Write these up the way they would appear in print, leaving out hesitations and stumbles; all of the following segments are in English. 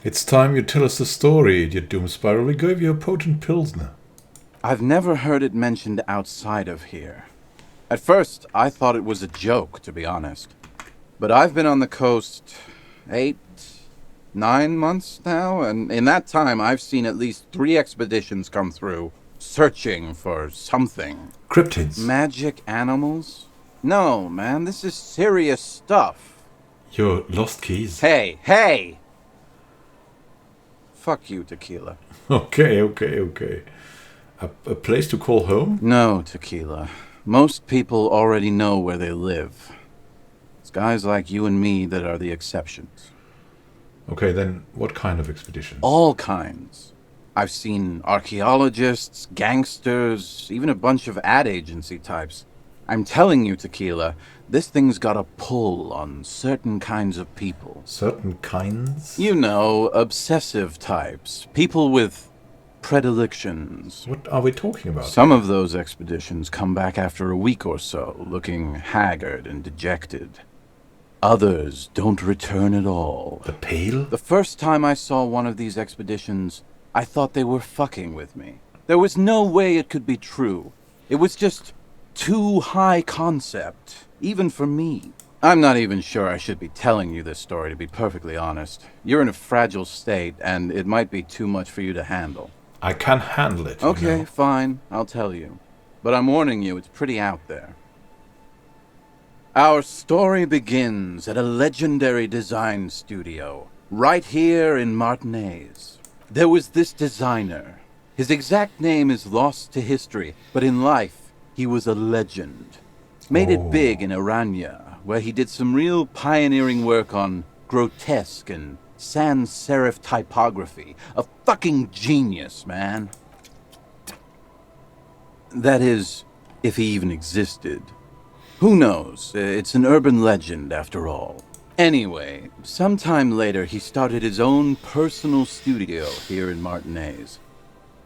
It's time you tell us the story, idiot Doom Spiral. We gave you a potent pilsner. I've never heard it mentioned outside of here. At first, I thought it was a joke, to be honest. But I've been on the coast 8, 9 months now, and in that time I've seen at least 3 expeditions come through, searching for something. Cryptids. Magic animals? No, man, this is serious stuff. Your lost keys. Hey! Fuck you, Tequila. Okay. A place to call home? No, Tequila. Most people already know where they live. It's guys like you and me that are the exceptions. Okay, then what kind of expeditions? All kinds. I've seen archaeologists, gangsters, even a bunch of ad agency types. I'm telling you, Tequila, this thing's got a pull on certain kinds of people. Certain kinds? You know, obsessive types. People with predilections. What are we talking about? Some of those expeditions come back after a week or so, looking haggard and dejected. Others don't return at all. The Pale? The first time I saw one of these expeditions, I thought they were fucking with me. There was no way it could be true. It was just too high concept, even for me. I'm not even sure I should be telling you this story, to be perfectly honest. You're in a fragile state, and it might be too much for you to handle. I can handle it. Okay, you know. fine, I'll tell you. But I'm warning you, it's pretty out there. Our story begins at a legendary design studio, right here in Martinez. There was this designer. His exact name is lost to history, but in life, he was a legend. Made it big in Aranya, where he did some real pioneering work on grotesque and sans serif typography. A fucking genius, man. That is, if he even existed. Who knows? It's an urban legend, after all. Anyway, sometime later he started his own personal studio here in Martinez.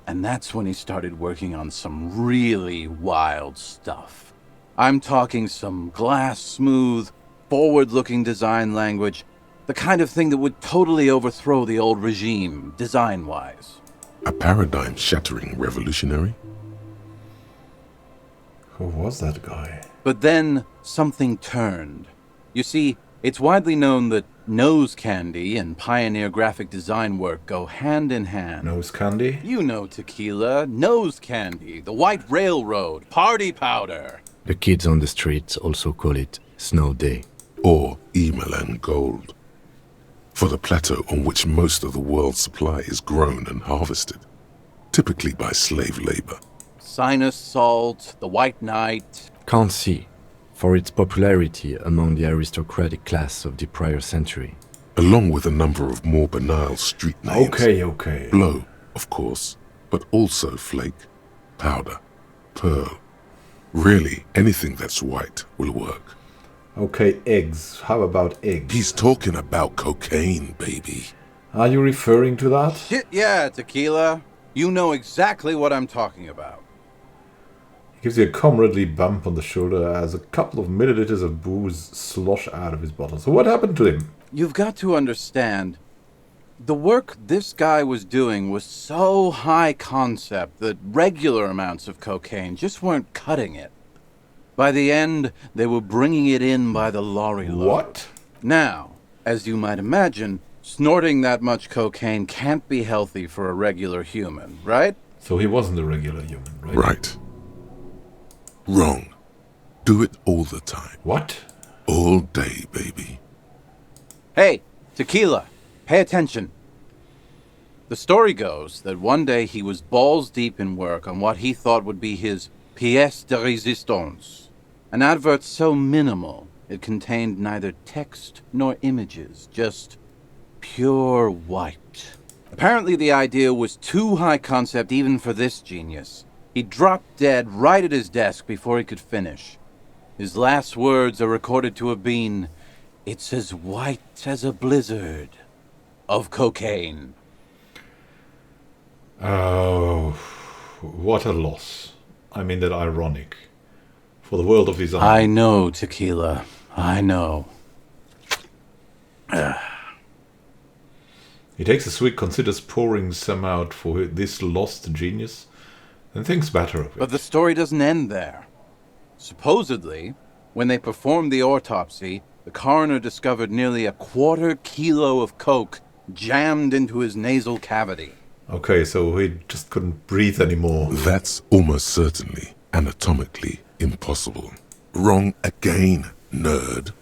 And that's when he started working on some really wild stuff. I'm talking some glass-smooth, forward-looking design language, the kind of thing that would totally overthrow the old regime, design-wise. A paradigm-shattering revolutionary? Who was that guy? But then something turned. You see, it's widely known that nose candy and pioneer graphic design work go hand in hand. Nose candy? You know, Tequila, nose candy, the white railroad, party powder. The kids on the streets also call it Snow Day. Or Immanuel Gold, for the plateau on which most of the world's supply is grown and harvested, typically by slave labor. Sinus salt, the white knight. Can't see, for its popularity among the aristocratic class of the prior century. Along with a number of more banal street names. Okay. Blow, of course, but also flake, powder, pearl. Really, anything that's white will work. Okay, eggs. How about eggs? He's talking about cocaine, baby. Are you referring to that? Shit, yeah, Tequila. You know exactly what I'm talking about. He gives you a comradely bump on the shoulder as a couple of milliliters of booze slosh out of his bottle. So what happened to him? You've got to understand, the work this guy was doing was so high concept that regular amounts of cocaine just weren't cutting it. By the end, they were bringing it in by the lorry load. What? Now, as you might imagine, snorting that much cocaine can't be healthy for a regular human, right? So he wasn't a regular human, right? Right. Wrong. Do it all the time. What? All day, baby. Hey, Tequila, pay attention. The story goes that one day he was balls deep in work on what he thought would be his pièce de résistance, an advert so minimal it contained neither text nor images, just pure white. Apparently the idea was too high concept even for this genius. He dropped dead right at his desk before he could finish. His last words are recorded to have been, "It's as white as a blizzard of cocaine." Oh, what a loss. I mean that ironic. For the world of design. I know, Tequila. I know. He takes a swig, considers pouring some out for this lost genius, and thinks better of it. But the story doesn't end there. Supposedly, when they performed the autopsy, the coroner discovered nearly a quarter kilo of coke jammed into his nasal cavity. Okay, so he just couldn't breathe anymore. That's almost certainly anatomically impossible. Wrong again, nerd.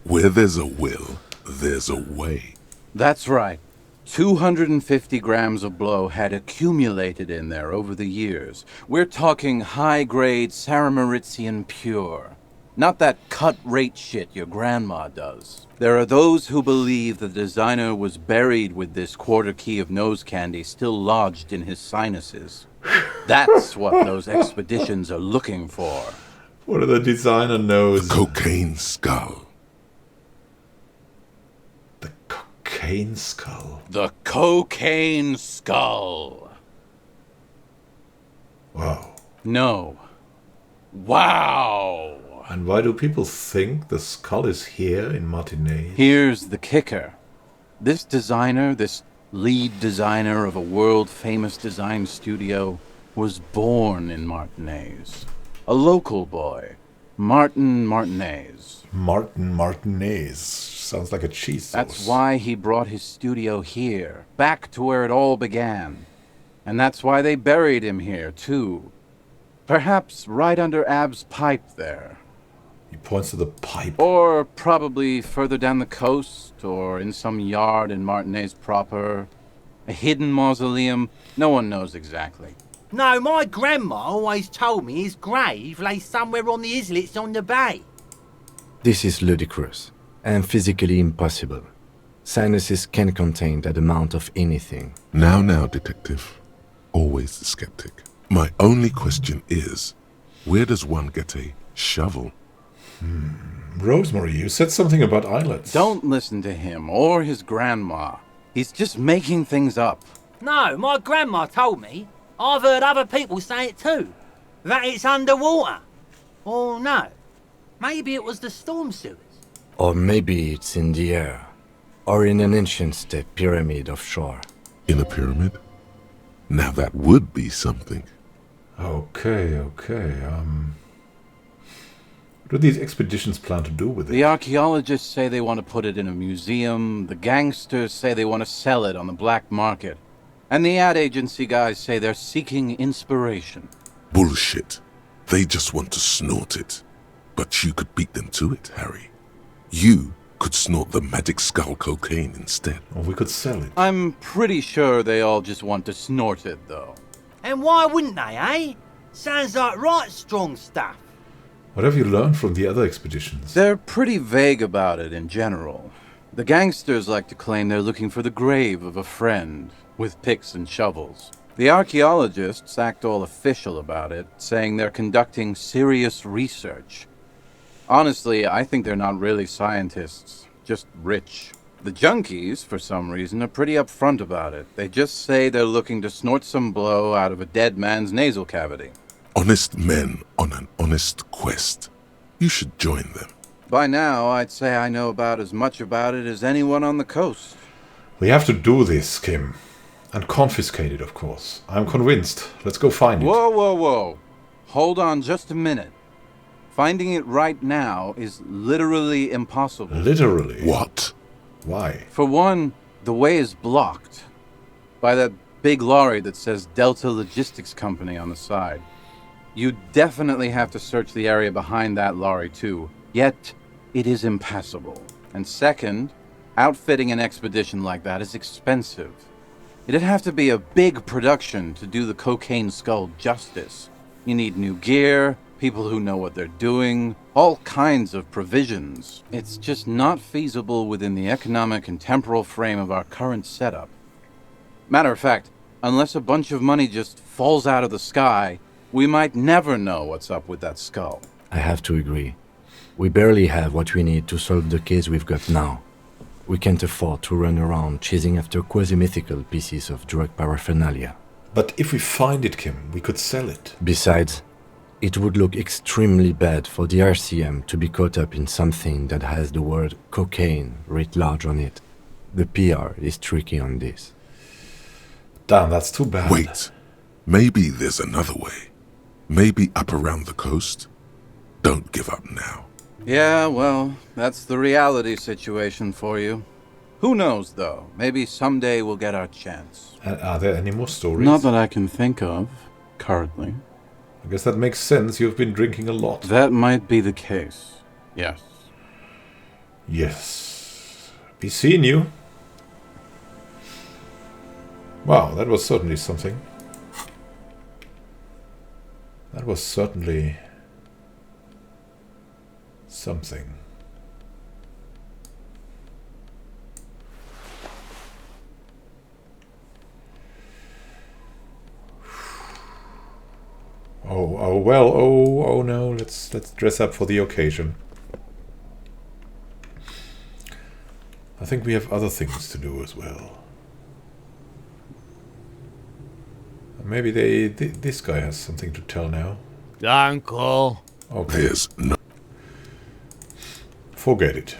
Where there's a will, there's a way. That's right. 250 grams of blow had accumulated in there over the years. We're talking high-grade Saramaritsian pure. Not that cut-rate shit your grandma does. There are those who believe the designer was buried with this quarter key of nose candy still lodged in his sinuses. That's what those expeditions are looking for. What do the designer knows? The cocaine skull. The cocaine skull. The cocaine skull. Wow. No. Wow. And why do people think the skull is here in Martinez? Here's the kicker. This designer, this lead designer of a world-famous design studio, was born in Martinez. A local boy, Martin Martinez. Martin Martinez. Sounds like a cheese sauce. That's why he brought his studio here, back to where it all began. And that's why they buried him here, too. Perhaps right under Ab's pipe there. He points to the pipe. Or probably further down the coast, or in some yard in Martinez proper. A hidden mausoleum, no one knows exactly. No, my grandma always told me his grave lay somewhere on the islets on the bay. This is ludicrous and physically impossible. Sinuses can contain that amount of anything. Now, detective. Always the skeptic. My only question is, where does one get a shovel? Rosemary, you said something about islets. Don't listen to him or his grandma. He's just making things up. No, my grandma told me. I've heard other people say it too. That it's underwater. Or no, maybe it was the storm sewers. Or maybe it's in the air. Or in an ancient step pyramid offshore. In a pyramid? Now that would be something. Okay. What do these expeditions plan to do with it? The archaeologists say they want to put it in a museum. The gangsters say they want to sell it on the black market. And the ad agency guys say they're seeking inspiration. Bullshit. They just want to snort it. But you could beat them to it, Harry. You could snort the magic skull cocaine instead. Or we could sell it. I'm pretty sure they all just want to snort it, though. And why wouldn't they, eh? Sounds like right strong stuff. What have you learned from the other expeditions? They're pretty vague about it in general. The gangsters like to claim they're looking for the grave of a friend, with picks and shovels. The archaeologists act all official about it, saying they're conducting serious research. Honestly, I think they're not really scientists, just rich. The junkies, for some reason, are pretty upfront about it. They just say they're looking to snort some blow out of a dead man's nasal cavity. Honest men on an honest quest. You should join them. By now, I'd say I know about as much about it as anyone on the coast. We have to do this, Kim. And confiscate it, of course. I'm convinced. Let's go find it. Whoa. Hold on just a minute. Finding it right now is literally impossible. Literally? What? Why? For one, the way is blocked by that big lorry that says Delta Logistics Company on the side. You definitely have to search the area behind that lorry too, yet it is impassable. And second, outfitting an expedition like that is expensive. It'd have to be a big production to do the cocaine skull justice. You need new gear, people who know what they're doing, all kinds of provisions. It's just not feasible within the economic and temporal frame of our current setup. Matter of fact, unless a bunch of money just falls out of the sky, we might never know what's up with that skull. I have to agree. We barely have what we need to solve the case we've got now. We can't afford to run around chasing after quasi-mythical pieces of drug paraphernalia. But if we find it, Kim, we could sell it. Besides, it would look extremely bad for the RCM to be caught up in something that has the word cocaine writ large on it. The PR is tricky on this. Damn, that's too bad. Wait, maybe there's another way. Maybe up around the coast? Don't give up now. Yeah, well, that's the reality situation for you. Who knows, though? Maybe someday we'll get our chance. Are there any more stories? Not that I can think of, currently. I guess that makes sense. You've been drinking a lot. That might be the case. Yes. Yes. Be seeing you. Wow, that was certainly something. That was certainly something. Oh well, oh no, let's dress up for the occasion. I think we have other things to do as well. Maybe this guy has something to tell now. Uncle. Okay. There's no... Forget it.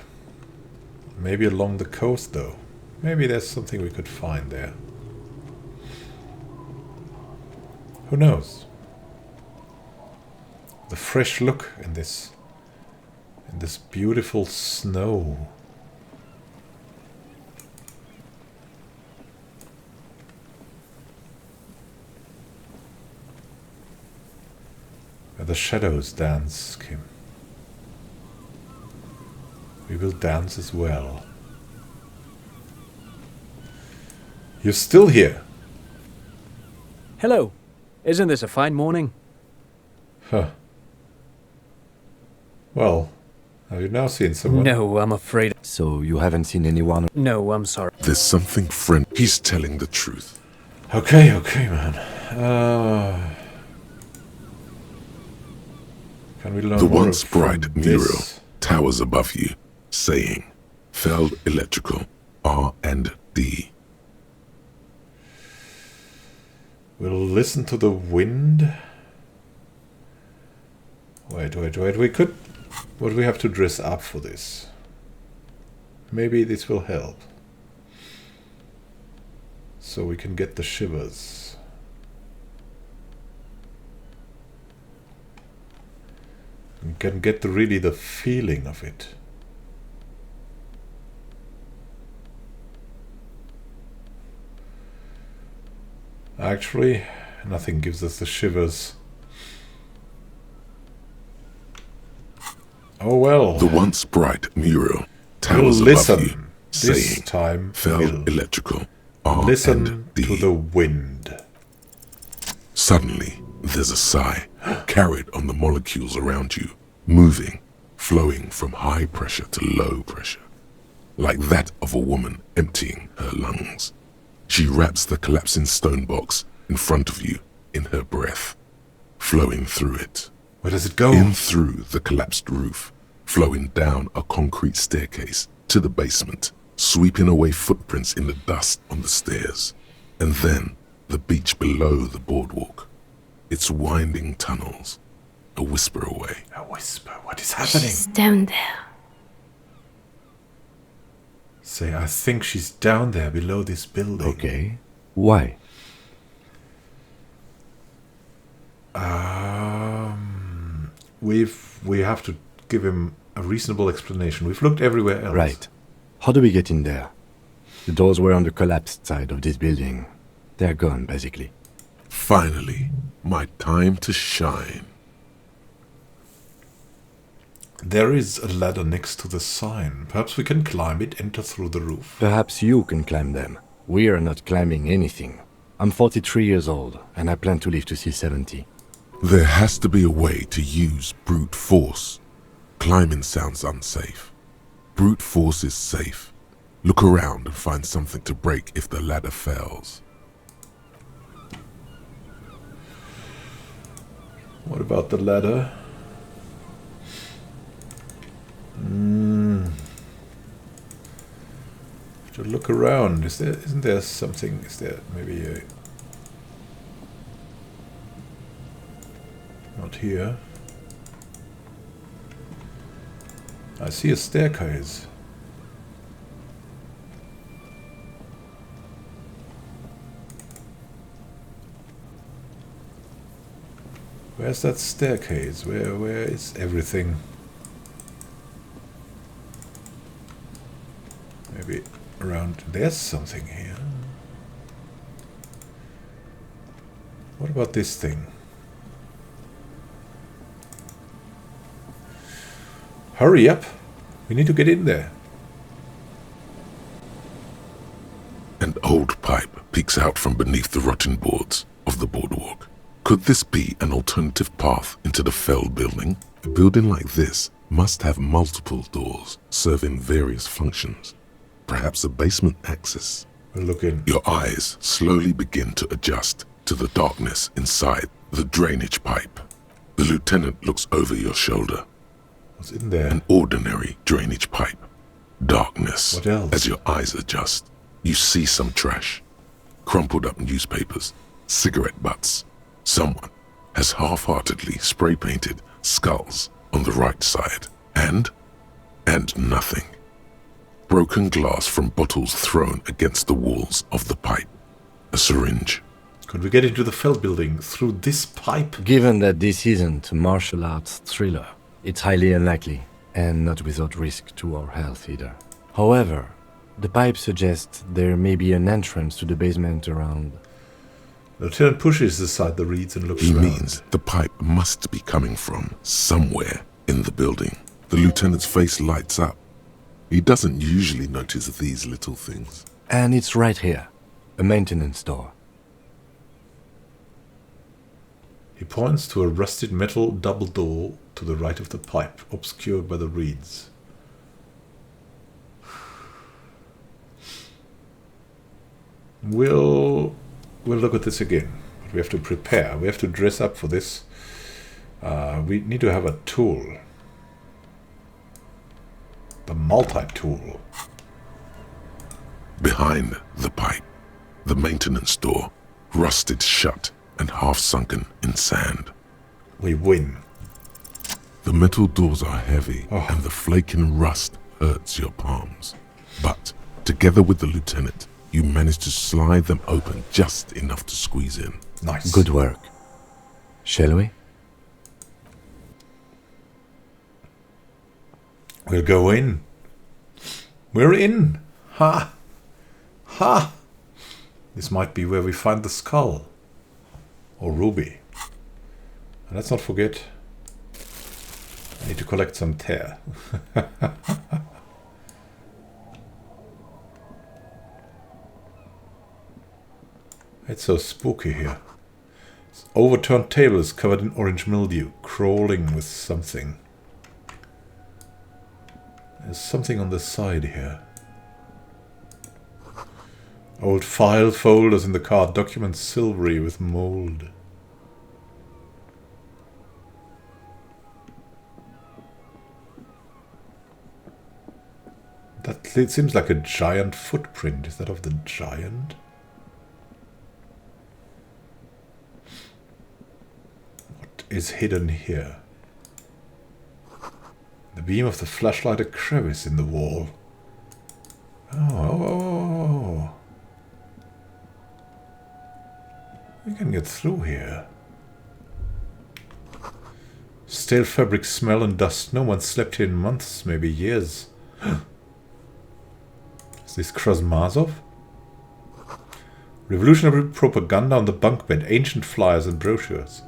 Maybe along the coast, though. Maybe there's something we could find there. Who knows? The fresh look in this beautiful snow. Where the shadows dance, Kim. We will dance as well. You're still here. Hello. Isn't this a fine morning? Huh. Well, have you now seen someone? No, I'm afraid. So you haven't seen anyone? No, I'm sorry. There's something friend. He's telling the truth. Okay, man. Can we learn The more once from bright mural this? towers above you, saying, Feld Electrical, R&D. We'll listen to the wind. Wait. We could... Would we have to dress up for this? Maybe this will help. So we can get the shivers. We can get really the feeling of it. Actually, nothing gives us the shivers. Oh well. The once bright mural We'll towers above you, listen. This saying, time Feld we'll Electrical, listen R&D. to the wind. Suddenly, there's a sigh, carried on the molecules around you, moving, flowing from high pressure to low pressure, like that of a woman emptying her lungs. She wraps the collapsing stone box in front of you in her breath, flowing through it. Where does it go? In through the collapsed roof, flowing down a concrete staircase to the basement, sweeping away footprints in the dust on the stairs, and then the beach below the boardwalk, its winding tunnels, a whisper away. A whisper. What is happening? She's down there. Say, I think she's down there below this building. Okay. Why? We have to give him a reasonable explanation. We've looked everywhere else. Right. How do we get in there? The doors were on the collapsed side of this building. They're gone, basically. Finally, my time to shine. There is a ladder next to the sign. Perhaps we can climb it, enter through the roof. Perhaps you can climb them. We are not climbing anything. I'm 43 years old, and I plan to live to see 70. There has to be a way to use brute force. Climbing sounds unsafe. Brute force is safe. Look around and find something to break if the ladder fails. What about the ladder? To look around. Isn't there something? Is there maybe a... Not here. I see a staircase. Where's that staircase? Where is everything? Maybe around... There's something here. What about this thing? Hurry up! We need to get in there. An old pipe peeks out from beneath the rotten boards of the boardwalk. Could this be an alternative path into the fell building? A building like this must have multiple doors serving various functions. Perhaps a basement access. We'll look in. Your eyes slowly begin to adjust to the darkness inside the drainage pipe. The lieutenant looks over your shoulder. What's in there? An ordinary drainage pipe. Darkness. What else? As your eyes adjust, you see some trash. Crumpled up newspapers, cigarette butts. Someone has half-heartedly spray-painted skulls on the right side. And nothing. Broken glass from bottles thrown against the walls of the pipe. A syringe. Could we get into the fell building through this pipe? Given that this isn't a martial arts thriller, it's highly unlikely, and not without risk to our health either. However, the pipe suggests there may be an entrance to the basement around. The lieutenant pushes aside the reeds and looks He around. means the pipe must be coming from somewhere in the building. The lieutenant's face lights up. He doesn't usually notice these little things. And it's right here, a maintenance door. He points to a rusted metal double door to the right of the pipe, obscured by the reeds. We'll look at this again. But we have to prepare. We have to dress up for this. We need to have a tool. The multi-tool. Behind the pipe, the maintenance door, rusted shut and half-sunken in sand. We win. The metal doors are heavy, Oh. and the flaking rust hurts your palms. But, together with the lieutenant, you manage to slide them open just enough to squeeze in. Nice. Good work. Shall we? We'll go in. We're in. Ha! Ha! This might be where we find the skull. Or ruby. And let's not forget, I need to collect some tear. It's so spooky here. This overturned table is covered in orange mildew, crawling with something. There's something on the side here. Old file folders in the car, documents silvery with mold. It seems like a giant footprint. Is that of the giant? What is hidden here? The beam of the flashlight, a crevice in the wall. Oh. We can get through here. Stale fabric, smell and dust. No one slept here in months, maybe years. Is this Krasmazov? Revolutionary propaganda on the bunk bed. Ancient flyers and brochures.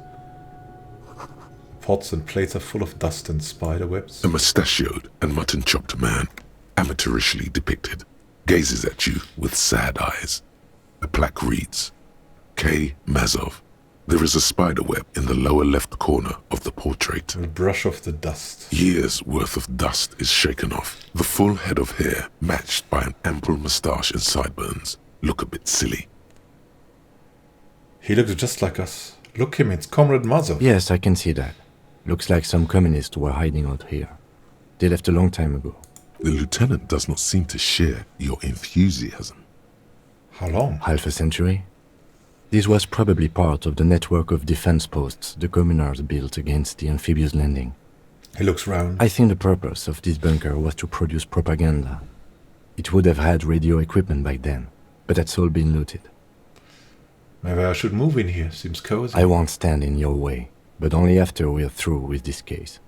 Pots and plates are full of dust and spider webs. A mustachioed and mutton-chopped man, amateurishly depicted, gazes at you with sad eyes. A plaque reads, K. Mazov. There is a spider web in the lower left corner of the portrait. We'll brush off the dust. Years' worth of dust is shaken off. The full head of hair, matched by an ample moustache and sideburns, look a bit silly. He looks just like us. Look him, it's Comrade Mazov. Yes, I can see that. Looks like some communists were hiding out here. They left a long time ago. The lieutenant does not seem to share your enthusiasm. How long? Half a century? This was probably part of the network of defense posts the communards built against the amphibious landing. He looks round. I think the purpose of this bunker was to produce propaganda. It would have had radio equipment back then, but that's all been looted. Maybe I should move in here. Seems cozy. I won't stand in your way. but only after we're through with this case.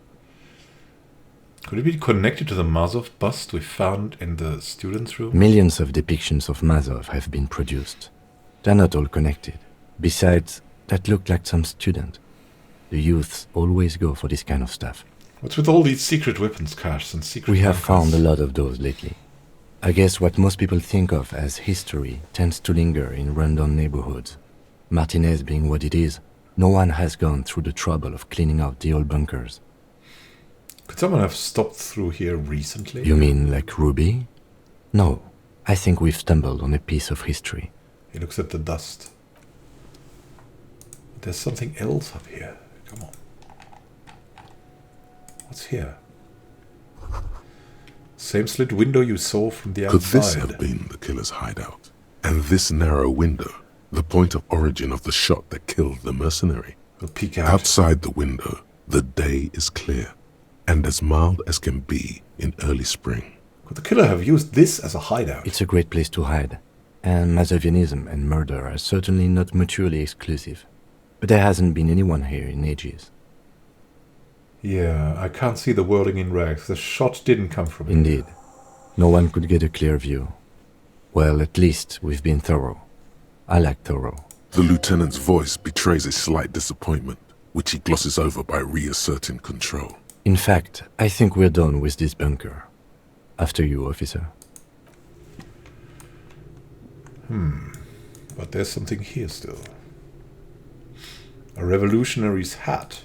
Could it be connected to the Mazov bust we found in the students' room? Millions of depictions of Mazov have been produced. They're not all connected. Besides, that looked like some student. The youths always go for this kind of stuff. What's with all these secret weapons caches and secret We have bunkers? found a lot of those lately. I guess what most people think of as history tends to linger in rundown neighborhoods. Martinez being what it is, no one has gone through the trouble of cleaning out the old bunkers. Could someone have stopped through here recently? You mean like Ruby? No, I think we've stumbled on a piece of history. He looks at the dust. There's something else up here. Come on. What's here? Same slit window you saw from the Could outside. this have been the killer's hideout? And this narrow window, the point of origin of the shot that killed the mercenary? We'll peek out. Outside the window, the day is clear, and as mild as can be in early spring. Could the killer have used this as a hideout? It's a great place to hide, and Mazovianism and murder are certainly not mutually exclusive. But there hasn't been anyone here in ages. Yeah, I can't see the wording in rags. The shot didn't come from it. Indeed. No one could get a clear view. Well, at least we've been thorough. I like thorough. The lieutenant's voice betrays a slight disappointment, which he glosses over by reasserting control. In fact, I think we're done with this bunker. After you, officer. But there's something here still. A revolutionary's hat.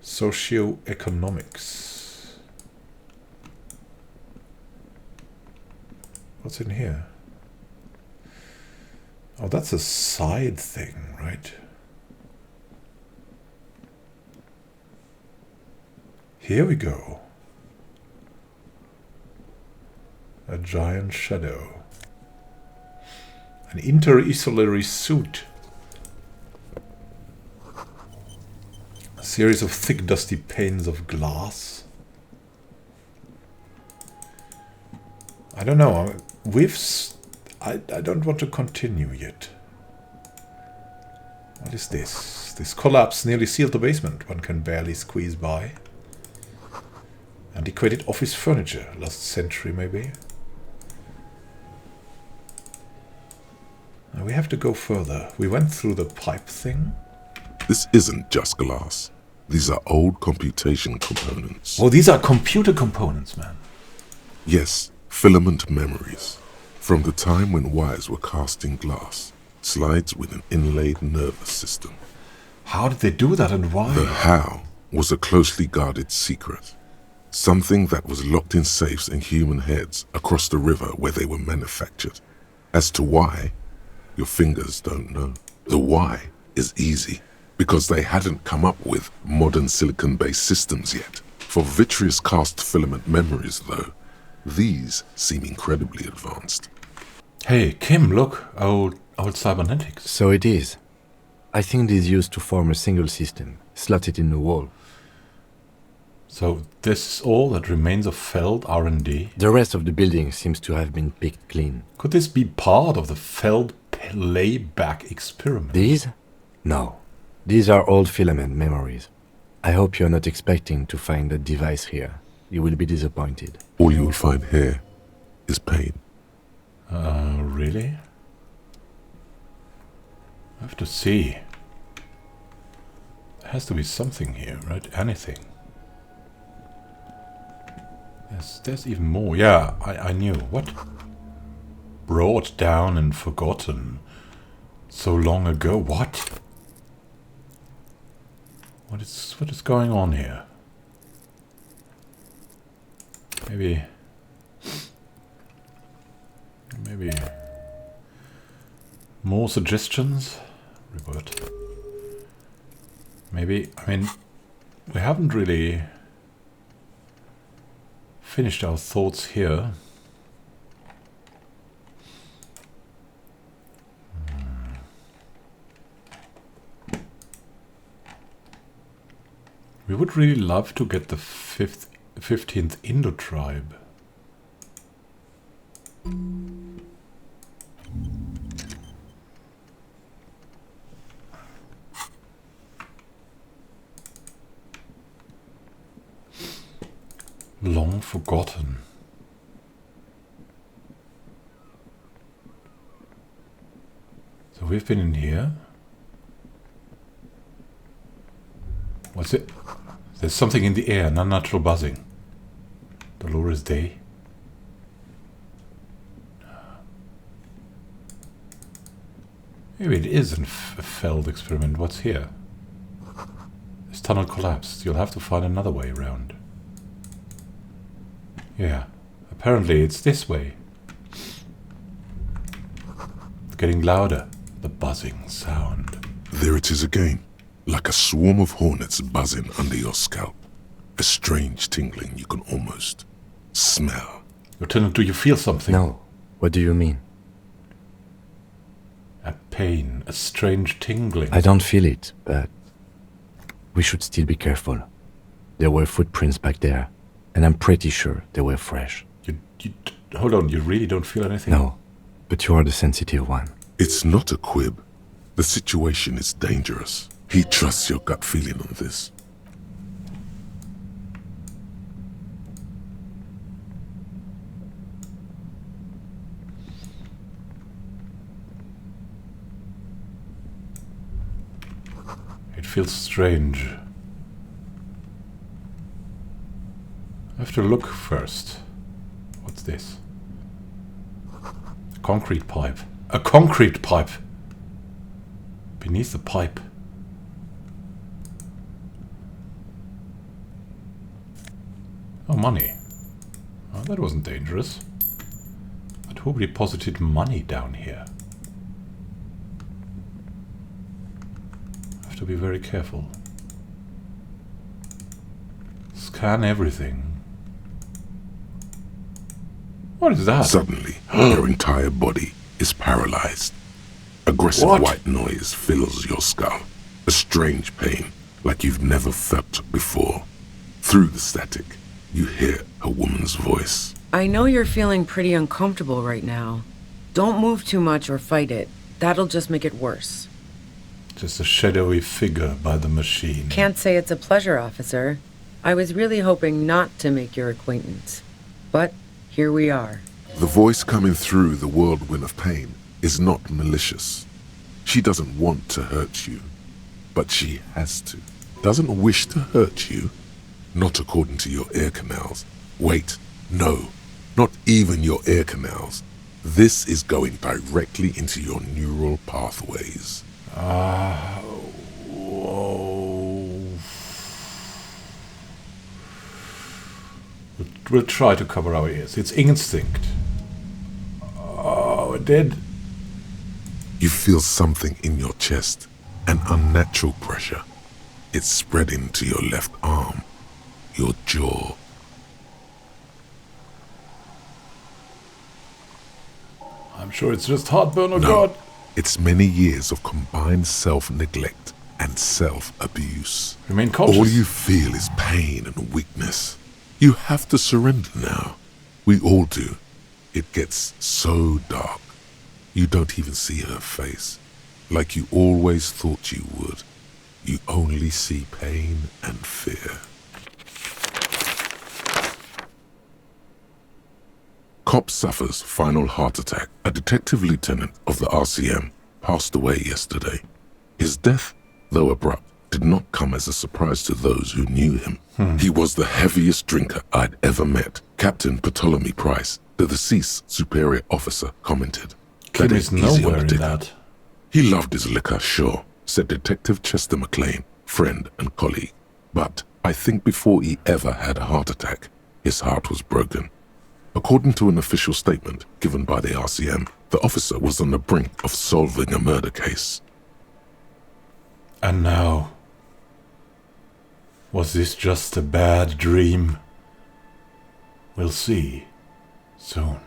Socioeconomics. What's in here? Oh, that's a side thing, right? Here we go. A giant shadow. An inter-isolary suit. A series of thick, dusty panes of glass. I don't know. I don't want to continue yet. What is this? This collapse nearly sealed the basement. One can barely squeeze by. Antiquated office furniture. Last century, maybe. Now we have to go further. We went through the pipe thing. This isn't just glass. These are old computation components. Oh, these are computer components, man. Yes, filament memories. From the time when wires were cast in glass, slides with an inlaid nervous system. How did they do that and why? The how was a closely guarded secret. Something that was locked in safes in human heads across the river where they were manufactured. As to why, your fingers don't know. The why is easy, because they hadn't come up with modern silicon-based systems yet. For vitreous cast filament memories, though, these seem incredibly advanced. Hey, Kim, look. Old cybernetics. So it is. I think these used to form a single system, slotted in the wall. So this is all that remains of Feld R&D. The rest of the building seems to have been picked clean. Could this be part of the Feld layback experiment? These? No. These are old filament memories. I hope you're not expecting to find that device here. You will be disappointed. All you will find here is pain. Really? I have to see. There has to be something here, right? Anything. There's even more. Yeah, I knew. What? Brought down and forgotten so long ago. What? What is going on here? Maybe more suggestions? Revert. Maybe, I mean, we haven't really finished our thoughts here. We would really love to get the 15th Indo tribe. long forgotten. So we've been in here. What's it? There's something in the air, non-natural buzzing. Dolores Day. Maybe it is a failed experiment. What's here? This tunnel collapsed. You'll have to find another way around. Yeah. Apparently it's this way. It's getting louder. The buzzing sound. There it is again, like a swarm of hornets buzzing under your scalp. A strange tingling you can almost smell. Lieutenant, do you feel something? No. What do you mean? A pain, a strange tingling. I don't feel it, but we should still be careful. There were footprints back there, and I'm pretty sure they were fresh. Hold on, you really don't feel anything? No, but you are the sensitive one. It's not a quib. The situation is dangerous. He trusts your gut feeling on this. It feels strange. I have to look first. What's this? A concrete pipe. A concrete pipe! Beneath the pipe. Oh, money. Oh, that wasn't dangerous. But who deposited money down here? I have to be very careful. Scan everything. What is that? Suddenly, your entire body is paralyzed. Aggressive What? white noise fills your skull. A strange pain like you've never felt before. Through the static, you hear a woman's voice. I know you're feeling pretty uncomfortable right now. Don't move too much or fight it. That'll just make it worse. Just a shadowy figure by the machine. Can't say it's a pleasure, officer. I was really hoping not to make your acquaintance. But here we are. The voice coming through the whirlwind of pain is not malicious. She doesn't want to hurt you, but she has to. Doesn't wish to hurt you, not according to your ear canals. Wait, no, not even your ear canals. This is going directly into your neural pathways. Whoa. We'll try to cover our ears. It's instinct. Oh, it did. You feel something in your chest, an unnatural pressure. It's spreading to your left arm, your jaw. I'm sure it's just heartburn, oh No, God. it's many years of combined self-neglect and self-abuse. Remain conscious. All you feel is pain and weakness. You have to surrender now. We all do. It gets so dark. You don't even see her face. Like you always thought you would. You only see pain and fear. Cop suffers final heart attack. A detective lieutenant of the RCM passed away yesterday. His death, though abrupt, did not come as a surprise to those who knew him. He was the heaviest drinker I'd ever met. Captain Ptolemy Price, the deceased superior officer, commented. Kim "That is ain't easy on nowhere a in digger." that. He loved his liquor, sure, said Detective Chester McLean, friend and colleague. But I think before he ever had a heart attack, his heart was broken. According to an official statement given by the RCM, the officer was on the brink of solving a murder case. And now, was this just a bad dream? We'll see soon.